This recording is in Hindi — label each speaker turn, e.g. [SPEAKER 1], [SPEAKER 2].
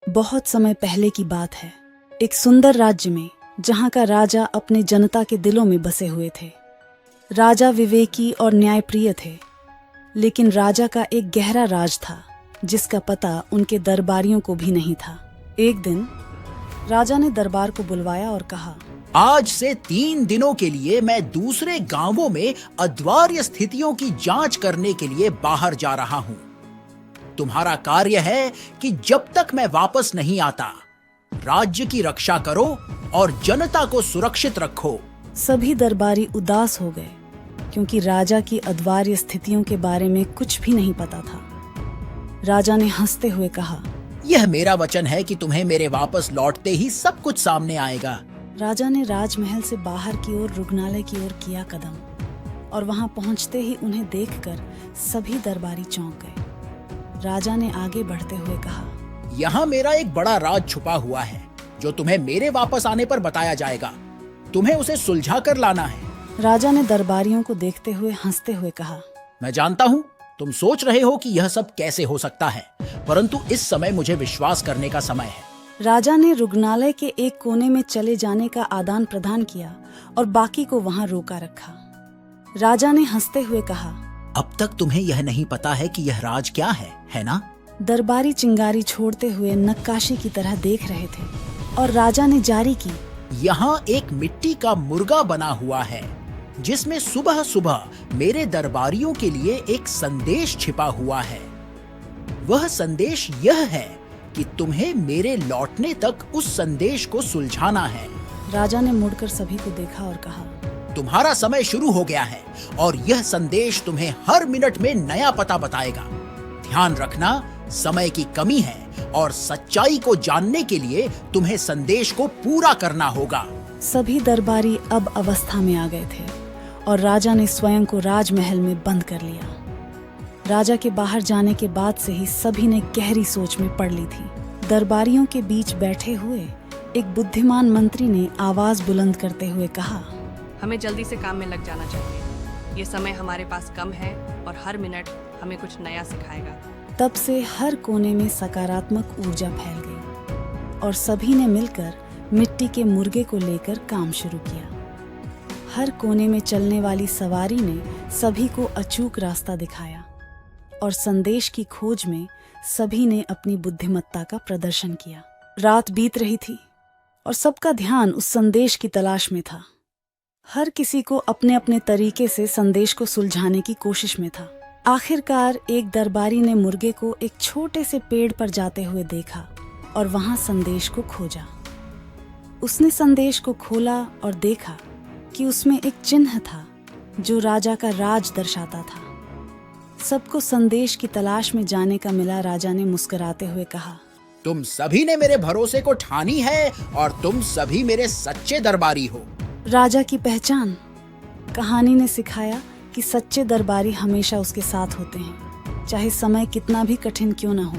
[SPEAKER 1] बहुत समय पहले की बात है। एक सुंदर राज्य में, जहाँ का राजा अपने जनता के दिलों में बसे हुए थे। राजा विवेकी और न्यायप्रिय थे, लेकिन राजा का एक गहरा राज था जिसका पता उनके दरबारियों को भी नहीं था। एक दिन राजा ने दरबार को बुलवाया और कहा,
[SPEAKER 2] आज से 3 दिनों के लिए मैं दूसरे गांवों में अद्वार्य स्थितियों की जांच करने के लिए बाहर जा रहा हूं। तुम्हारा कार्य है कि जब तक मैं वापस नहीं आता, राज्य की रक्षा करो और जनता को सुरक्षित रखो।
[SPEAKER 1] सभी दरबारी उदास हो गए, क्योंकि राजा की अद्वार्य स्थितियों के बारे में कुछ भी नहीं पता था। राजा ने हंसते हुए कहा,
[SPEAKER 2] यह मेरा वचन है कि तुम्हें मेरे वापस लौटते ही सब कुछ सामने आएगा।
[SPEAKER 1] राजा ने राजमहल से बाहर की ओर रुग्णालय की ओर किया कदम, और वहां पहुंचते ही उन्हें देखकर सभी दरबारी चौंक गए। राजा ने आगे बढ़ते हुए कहा,
[SPEAKER 2] यहाँ मेरा एक बड़ा राज छुपा हुआ है जो तुम्हें मेरे वापस आने पर बताया जाएगा। तुम्हें उसे सुलझा कर लाना है।
[SPEAKER 1] राजा ने दरबारियों को देखते हुए हंसते हुए कहा,
[SPEAKER 2] मैं जानता हूँ तुम सोच रहे हो कि यह सब कैसे हो सकता है, परंतु इस समय मुझे विश्वास करने का समय है।
[SPEAKER 1] राजा ने रुग्णालय के एक कोने में चले जाने का आदान प्रदान किया और बाकी को वहां रोका रखा। राजा ने हंसते हुए कहा,
[SPEAKER 2] अब तक तुम्हें यह नहीं पता है कि यह राज क्या है ना?
[SPEAKER 1] दरबारी चिंगारी छोड़ते हुए नक्काशी की तरह देख रहे थे, और राजा ने जारी की,
[SPEAKER 2] यहाँ एक मिट्टी का मुर्गा बना हुआ है जिसमें सुबह सुबह मेरे दरबारियों के लिए एक संदेश छिपा हुआ है। वह संदेश यह है कि तुम्हें मेरे लौटने तक उस संदेश को सुलझाना है।
[SPEAKER 1] राजा ने मुड़कर सभी को देखा और कहा,
[SPEAKER 2] तुम्हारा समय शुरू हो गया है और यह संदेश तुम्हें हर मिनट में नया पता बताएगा। ध्यान रखना, समय की कमी है और सच्चाई को जानने के लिए तुम्हें संदेश को पूरा करना होगा।
[SPEAKER 1] सभी दरबारी अब अवस्था में आ गए थे और राजा ने स्वयं को राजमहल में बंद कर लिया। राजा के बाहर जाने के बाद से ही सभी ने गहरी सोच में पड़ ली थी। दरबारियों के बीच बैठे हुए एक बुद्धिमान मंत्री ने आवाज बुलंद करते हुए कहा,
[SPEAKER 3] हमें जल्दी से काम में लग जाना चाहिए। ये समय हमारे पास कम है और हर मिनट हमें कुछ नया सिखाएगा।
[SPEAKER 1] तब से हर कोने में सकारात्मक ऊर्जा फैल गई और सभी ने मिलकर मिट्टी के मुर्गे को लेकर काम शुरू किया। हर कोने में चलने वाली सवारी ने सभी को अचूक रास्ता दिखाया और संदेश की खोज में सभी ने अपनी बुद्धिमत्ता का प्रदर्शन किया। रात बीत रही थी और सबका ध्यान उस संदेश की तलाश में था। हर किसी को अपने अपने तरीके से संदेश को सुलझाने की कोशिश में था। आखिरकार एक दरबारी ने मुर्गे को एक छोटे से पेड़ पर जाते हुए देखा और वहां संदेश को खोजा। उसने संदेश को खोला और देखा कि उसमें एक चिन्ह था जो राजा का राज दर्शाता था। सबको संदेश की तलाश में जाने का मिला। राजा ने मुस्कुराते हुए कहा,
[SPEAKER 2] तुम सभी ने मेरे भरोसे को ठानी है और तुम सभी मेरे सच्चे दरबारी हो।
[SPEAKER 1] राजा की पहचान। कहानी ने सिखाया कि सच्चे दरबारी हमेशा उसके साथ होते हैं, चाहे समय कितना भी कठिन क्यों न हो।